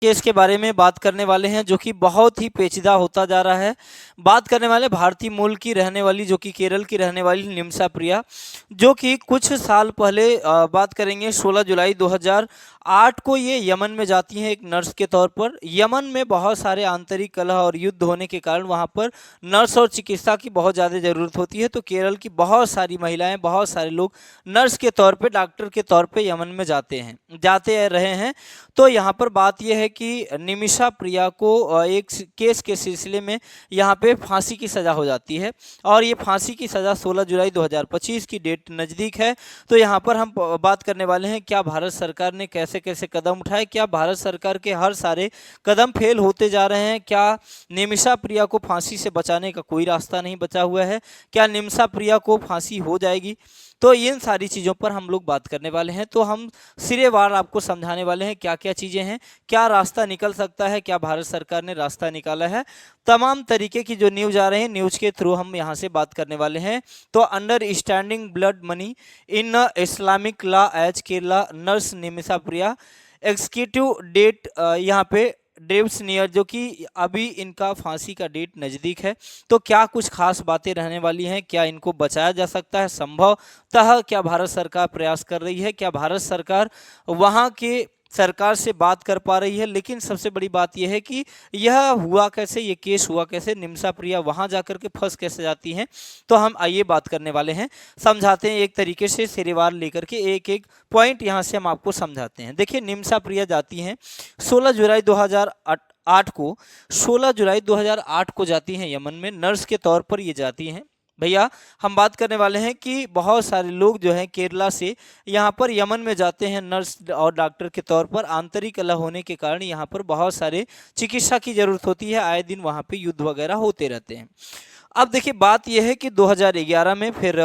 Case के बारे में बात करने वाले हैं जो कि बहुत ही पेचीदा होता जा रहा है। बात करने वाले भारतीय मूल की रहने वाली, जो कि केरल की रहने वाली निमिषा प्रिया, जो कि कुछ साल पहले बात करेंगे 16 जुलाई 2008 को ये यमन में जाती हैं एक नर्स के तौर पर। यमन में बहुत सारे आंतरिक कलह और युद्ध होने के कारण वहाँ पर नर्स और चिकित्सा की बहुत ज़्यादा ज़रूरत होती है, तो केरल की बहुत सारी महिलाएं, बहुत सारे लोग नर्स के तौर पे, डॉक्टर के तौर पे यमन में जाते रहे हैं। तो यहाँ पर बात यह है कि निमिषा प्रिया को एक केस के सिलसिले में यहाँ पे फांसी की सज़ा हो जाती है, और ये फांसी की सज़ा 16 जुलाई 2025 की डेट नज़दीक है। तो यहाँ पर हम बात करने वाले हैं, क्या भारत सरकार ने कैसे कैसे कदम उठाए, क्या भारत सरकार के हर सारे कदम फेल होते जा रहे हैं, क्या निमिषा प्रिया को फांसी से बचाने का कोई रास्ता नहीं बचा हुआ है, क्या निमिषा प्रिया को फांसी हो जाएगी। तो इन सारी चीज़ों पर हम लोग बात करने वाले हैं। तो हम सिरेवार आपको समझाने वाले हैं क्या क्या चीज़ें हैं, क्या रास्ता निकल सकता है, क्या भारत सरकार ने रास्ता निकाला है। तमाम तरीके की जो न्यूज़ आ रहे हैं, न्यूज़ के थ्रू हम यहाँ से बात करने वाले हैं। तो understanding blood money in Islamic law as Kerala nurse Nimisha Priya executive date, यहाँ पे डेव्स नियर, जो कि अभी इनका फांसी का डेट नज़दीक है। तो क्या कुछ खास बातें रहने वाली हैं, क्या इनको बचाया जा सकता है संभवतः, क्या भारत सरकार प्रयास कर रही है, क्या भारत सरकार वहाँ के सरकार से बात कर पा रही है। लेकिन सबसे बड़ी बात यह है कि यह हुआ कैसे, ये केस हुआ कैसे, निमिषा प्रिया वहाँ जाकर के फंस कैसे जाती हैं। तो हम आइए बात करने वाले हैं, समझाते हैं एक तरीके से सिरेवार लेकर के, एक एक पॉइंट यहाँ से हम आपको समझाते हैं। देखिए, निमिषा प्रिया जाती हैं 16 जुलाई 2008 को, 16 जुलाई 2008 को जाती हैं यमन में, नर्स के तौर पर ये जाती हैं। भैया, हम बात करने वाले हैं कि बहुत सारे लोग जो हैं केरला से यहाँ पर यमन में जाते हैं नर्स और डॉक्टर के तौर पर। आंतरिक कलह होने के कारण यहाँ पर बहुत सारे चिकित्सा की ज़रूरत होती है, आए दिन वहाँ पे युद्ध वगैरह होते रहते हैं। अब देखिए, बात यह है कि 2011 में फिर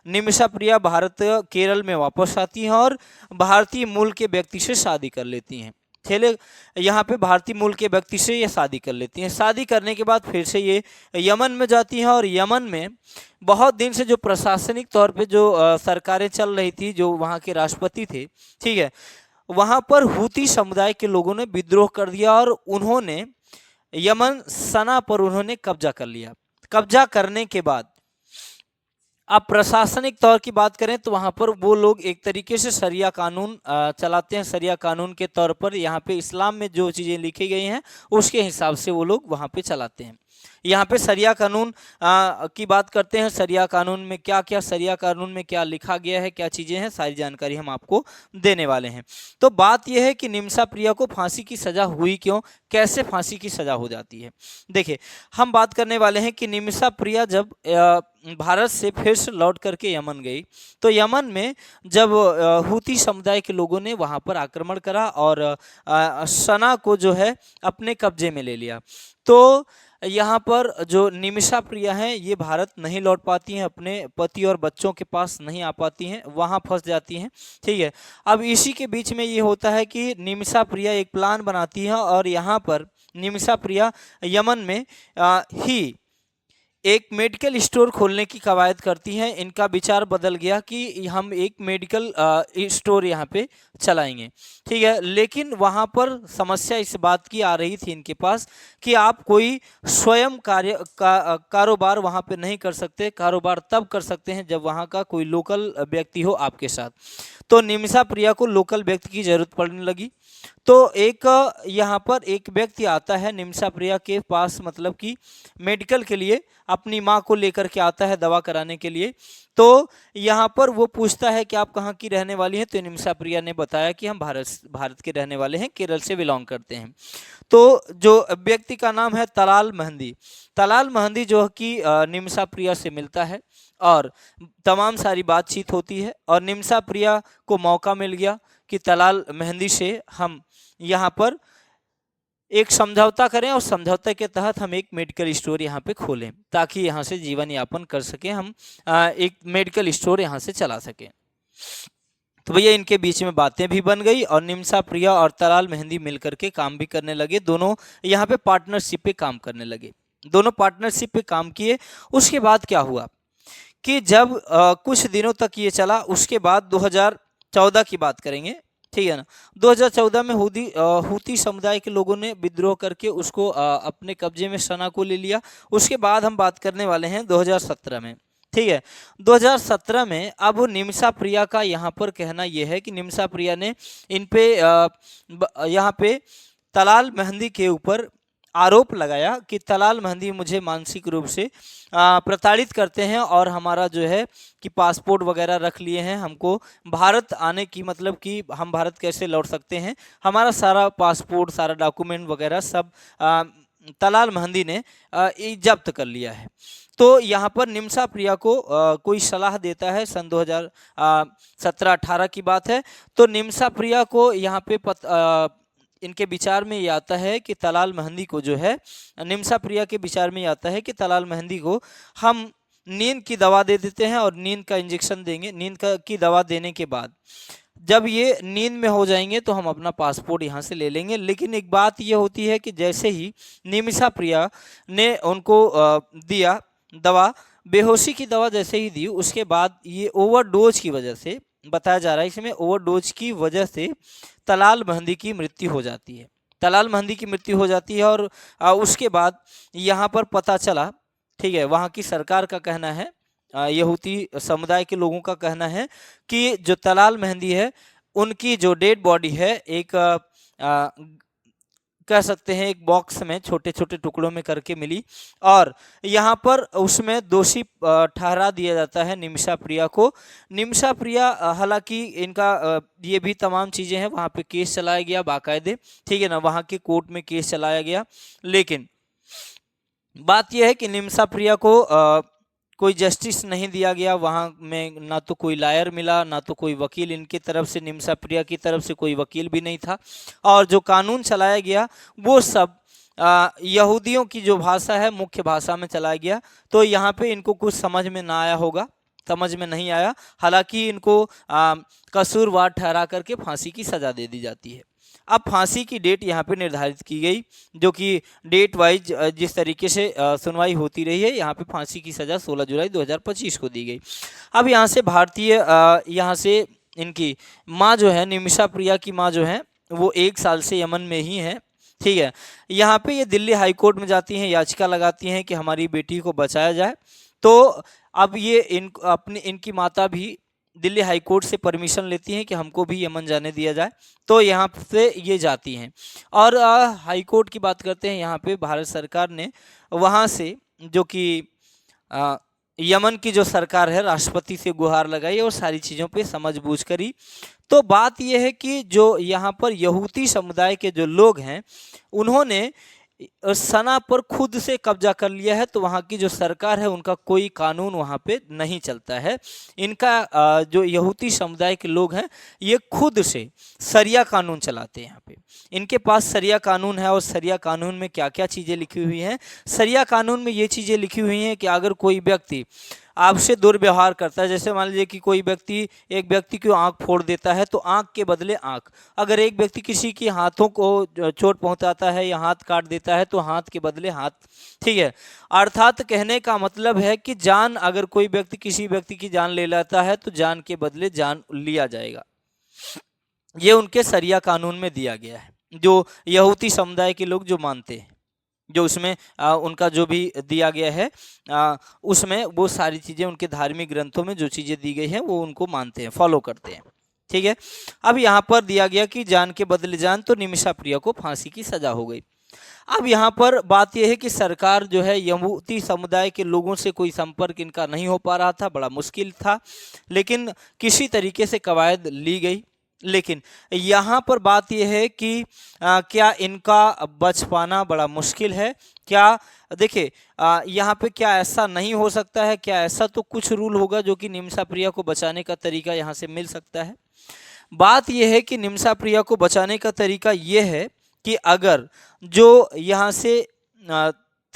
निमिषा प्रिया भारत केरल में वापस आती हैं और भारतीय मूल के व्यक्ति से शादी कर लेती हैं। चले, यहाँ पे भारतीय मूल के व्यक्ति से ये शादी कर लेती हैं। शादी करने के बाद फिर से ये यमन में जाती हैं, और यमन में बहुत दिन से जो प्रशासनिक तौर पे जो सरकारें चल रही थी, जो वहाँ के राष्ट्रपति थे, ठीक है, वहाँ पर हूती समुदाय के लोगों ने विद्रोह कर दिया और उन्होंने यमन सना पर उन्होंने कब्जा कर लिया। कब्जा करने के बाद अब प्रशासनिक तौर की बात करें तो वहाँ पर वो लोग एक तरीके से शरिया कानून चलाते हैं। शरिया कानून के तौर पर यहाँ पे इस्लाम में जो चीज़ें लिखी गई हैं उसके हिसाब से वो लोग वहाँ पे चलाते हैं। यहाँ पे शरिया कानून की बात करते हैं। शरिया कानून में क्या क्या, शरिया कानून में क्या लिखा गया है, क्या चीज़ें हैं, सारी जानकारी हम आपको देने वाले हैं। तो बात यह है कि निमिषा प्रिया को फांसी की सज़ा हुई क्यों, कैसे फांसी की सज़ा हो जाती है। देखिए, हम बात करने वाले हैं कि निमिषा प्रिया जब भारत से फिर से लौट करके यमन गई, तो यमन में जब हूती समुदाय के लोगों ने वहाँ पर आक्रमण करा और सना को जो है अपने कब्जे में ले लिया, तो यहाँ पर जो निमिषा प्रिया हैं ये भारत नहीं लौट पाती हैं, अपने पति और बच्चों के पास नहीं आ पाती हैं, वहाँ फंस जाती हैं। ठीक है, अब इसी के बीच में ये होता है कि निमिषा प्रिया एक प्लान बनाती है और यहाँ पर निमिषा प्रिया यमन में ही एक मेडिकल स्टोर खोलने की कवायद करती हैं। इनका विचार बदल गया कि हम एक मेडिकल स्टोर यहाँ पे चलाएंगे। ठीक है, लेकिन वहाँ पर समस्या इस बात की आ रही थी इनके पास कि आप कोई स्वयं कारोबार वहाँ पे नहीं कर सकते। कारोबार तब कर सकते हैं जब वहाँ का कोई लोकल व्यक्ति हो आपके साथ। तो निमिषा प्रिया को लोकल व्यक्ति की ज़रूरत पड़ने लगी। तो एक यहाँ पर एक व्यक्ति आता है निमिषा प्रिया के पास, मतलब कि मेडिकल के लिए, अपनी माँ को लेकर के आता है दवा कराने के लिए। तो यहाँ पर वो पूछता है कि आप कहाँ की रहने वाली हैं, तो निमिषा प्रिया ने बताया कि हम भारत के रहने वाले हैं, केरल से बिलोंग करते हैं। तो जो व्यक्ति का नाम है तलाल मेहंदी, तलाल मेहंदी जो कि निमिषा प्रिया से मिलता है और तमाम सारी बातचीत होती है, और निमिषा प्रिया को मौका मिल गया कि तलाल मेहंदी से हम यहाँ पर एक समझौता करें और समझौते के तहत हम एक मेडिकल स्टोर यहाँ पे खोलें ताकि यहाँ से जीवन यापन कर सकें, हम एक मेडिकल स्टोर यहाँ से चला सकें। तो भैया, इनके बीच में बातें भी बन गई और निमिषा प्रिया और तलाल मेहंदी मिलकर के काम भी करने लगे। दोनों यहाँ पे पार्टनरशिप पे काम करने लगे, दोनों पार्टनरशिप पे काम किए। उसके बाद क्या हुआ कि जब कुछ दिनों तक ये चला, उसके बाद 2014 की बात करेंगे, ठीक है ना। 2014 में हूती समुदाय के लोगों ने विद्रोह करके उसको अपने कब्जे में सना को ले लिया। उसके बाद हम बात करने वाले हैं 2017 में। ठीक है, 2017 में अब निमिषा प्रिया का यहाँ पर कहना यह है कि निमिषा प्रिया ने इन पे यहाँ पे तलाल मेहंदी के ऊपर आरोप लगाया कि तलाल मेहंदी मुझे मानसिक रूप से प्रताड़ित करते हैं और हमारा जो है कि पासपोर्ट वगैरह रख लिए हैं, हमको भारत आने की मतलब कि हम भारत कैसे लौट सकते हैं, हमारा सारा पासपोर्ट सारा डॉक्यूमेंट वगैरह सब तलाल मेहंदी ने जब्त कर लिया है। तो यहाँ पर निमिषा प्रिया को कोई सलाह देता है, सन 2017-18 की बात है। तो निमिषा प्रिया को यहाँ पे इनके विचार में ये आता है कि तलाल मेहंदी को जो है, निमिषा प्रिया के विचार में ये आता है कि तलाल मेहंदी को हम नींद की दवा दे देते हैं और नींद का इंजेक्शन देंगे। की दवा देने के बाद जब ये नींद में हो जाएंगे तो हम अपना पासपोर्ट यहाँ से ले लेंगे। लेकिन एक बात ये होती है कि जैसे ही निमिषा प्रिया ने उनको दिया दवा, बेहोशी की दवा जैसे ही दी, उसके बाद ये ओवरडोज की वजह से, बताया जा रहा है इसमें ओवरडोज की वजह से तलाल मेहंदी की मृत्यु हो जाती है। तलाल मेहंदी की मृत्यु हो जाती है और उसके बाद यहाँ पर पता चला, ठीक है, वहाँ की सरकार का कहना है, यहूदी समुदाय के लोगों का कहना है कि जो तलाल मेहंदी है उनकी जो डेड बॉडी है एक कह सकते हैं एक बॉक्स में छोटे छोटे टुकड़ों में करके मिली और यहाँ पर उसमें दोषी ठहरा दिया जाता है निमिषा प्रिया को। निमिषा प्रिया हालांकि इनका ये भी तमाम चीज़ें हैं, वहाँ पे केस चलाया गया बाकायदे, ठीक है ना, वहाँ के कोर्ट में केस चलाया गया। लेकिन बात यह है कि निमिषा प्रिया को कोई जस्टिस नहीं दिया गया, वहाँ में ना तो कोई लायर मिला ना तो कोई वकील, इनकी तरफ से निमिषा प्रिया की तरफ से कोई वकील भी नहीं था। और जो कानून चलाया गया वो सब यहूदियों की जो भाषा है मुख्य भाषा में चलाया गया। तो यहाँ पे इनको कुछ समझ में ना आया होगा, समझ में नहीं आया। हालांकि इनको कसूरवार ठहरा करके फांसी की सज़ा दे दी जाती है। अब फांसी की डेट यहाँ पे निर्धारित की गई, जो कि डेट वाइज जिस तरीके से सुनवाई होती रही है, यहाँ पे फांसी की सज़ा 16 जुलाई 2025 को दी गई। अब यहाँ से भारतीय यहाँ से इनकी माँ जो है, निमिषा प्रिया की माँ जो है वो 1 साल से यमन में ही है, ठीक है। यहाँ पे ये दिल्ली हाई कोर्ट में जाती हैं, याचिका लगाती हैं कि हमारी बेटी को बचाया जाए। तो अब ये इनकी माता भी दिल्ली हाई कोर्ट से परमिशन लेती हैं कि हमको भी यमन जाने दिया जाए। तो यहाँ से ये जाती हैं और हाई कोर्ट की बात करते हैं। यहाँ पे भारत सरकार ने वहाँ से जो कि यमन की जो सरकार है राष्ट्रपति से गुहार लगाई और सारी चीज़ों पे समझ बूझ करी। तो बात यह है कि जो यहाँ पर यहूदी समुदाय के जो लोग हैं उन्होंने सना पर खुद से कब्जा कर लिया है। तो वहाँ की जो सरकार है उनका कोई कानून वहाँ पे नहीं चलता है। इनका जो यहूदी समुदाय के लोग हैं ये खुद से शरिया कानून चलाते हैं। यहाँ पे इनके पास शरिया कानून है और शरिया कानून में क्या क्या चीज़ें लिखी हुई हैं। शरिया कानून में ये चीज़ें लिखी हुई हैं कि अगर कोई व्यक्ति आपसे दुर्व्यवहार करता है, जैसे मान लीजिए कि कोई व्यक्ति एक व्यक्ति की आंख फोड़ देता है तो आंख के बदले आंख, अगर एक व्यक्ति किसी की हाथों को चोट पहुंचाता है या हाथ काट देता है तो हाथ के बदले हाथ, ठीक है। अर्थात कहने का मतलब है कि जान, अगर कोई व्यक्ति किसी व्यक्ति की जान ले लेता है तो जान के बदले जान लिया जाएगा। ये उनके शरिया कानून में दिया गया है, जो यहूदी समुदाय के लोग जो मानते हैं, जो उसमें उनका जो भी दिया गया है उसमें वो सारी चीज़ें उनके धार्मिक ग्रंथों में जो चीज़ें दी गई हैं वो उनको मानते हैं, फॉलो करते हैं, ठीक है। अब यहाँ पर दिया गया कि जान के बदले जान, तो निमिषा प्रिया को फांसी की सज़ा हो गई। अब यहाँ पर बात यह है कि सरकार जो है यहूदी समुदाय के लोगों से कोई संपर्क इनका नहीं हो पा रहा था, बड़ा मुश्किल था, लेकिन किसी तरीके से कवायद ली गई। लेकिन यहाँ पर बात यह है कि क्या इनका बच पाना बड़ा मुश्किल है। क्या देखिए यहाँ पे क्या ऐसा नहीं हो सकता है, क्या ऐसा तो कुछ रूल होगा जो कि निमिषा प्रिया को बचाने का तरीका यहाँ से मिल सकता है। बात यह है कि निमिषा प्रिया को बचाने का तरीका ये है कि अगर जो यहाँ से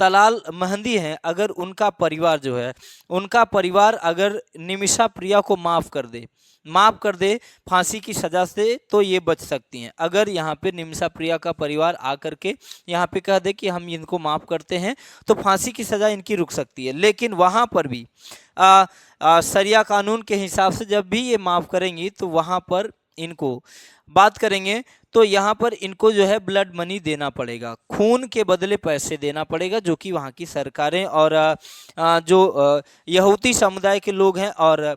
तलाल मेहंदी हैं, अगर उनका परिवार जो है, उनका परिवार अगर निमिषा प्रिया को माफ़ कर दे फांसी की सज़ा से, तो ये बच सकती हैं। अगर यहाँ पे निमिषा प्रिया का परिवार आकर के यहाँ पे कह दे कि हम इनको माफ़ करते हैं तो फांसी की सज़ा इनकी रुक सकती है। लेकिन वहाँ पर भी शरिया कानून के हिसाब से जब भी ये माफ़ करेंगी तो वहाँ पर इनको बात करेंगे तो यहाँ पर इनको जो है ब्लड मनी देना पड़ेगा, खून के बदले पैसे देना पड़ेगा, जो कि वहाँ की सरकारें और जो यहूदी समुदाय के लोग हैं और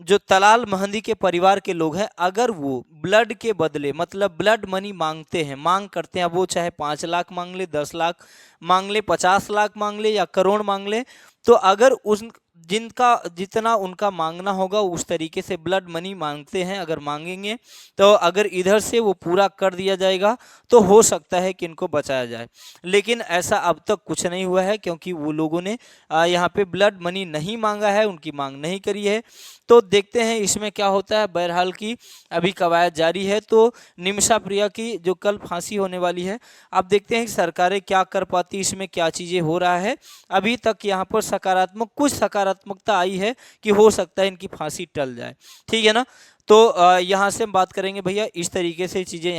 जो तलाल महंदी के परिवार के लोग हैं, अगर वो ब्लड के बदले मतलब ब्लड मनी मांगते हैं, मांग करते हैं, वो चाहे 5 लाख मांग ले, 10 लाख मांग ले, 50 लाख मांग ले या करोड़ मांग ले, तो अगर उस जिनका जितना उनका मांगना होगा उस तरीके से ब्लड मनी मांगते हैं, अगर मांगेंगे तो अगर इधर से वो पूरा कर दिया जाएगा तो हो सकता है कि इनको बचाया जाए। लेकिन ऐसा अब तक कुछ नहीं हुआ है, क्योंकि वो लोगों ने यहाँ पे ब्लड मनी नहीं मांगा है, उनकी मांग नहीं करी है। तो देखते हैं इसमें क्या होता है। बहरहाल की अभी कवायद जारी है। तो निमिषा प्रिया की जो कल फांसी होने वाली है, अब देखते हैं कि सरकारें क्या कर पाती, इसमें क्या चीज़ें हो रहा है। अभी तक यहाँ पर कुछ सकारात्मकता आई है कि हो सकता है इनकी फांसी टल जाए। ठीक है ना। तो यहाँ से हम बात करेंगे भैया, इस तरीके से चीज़ें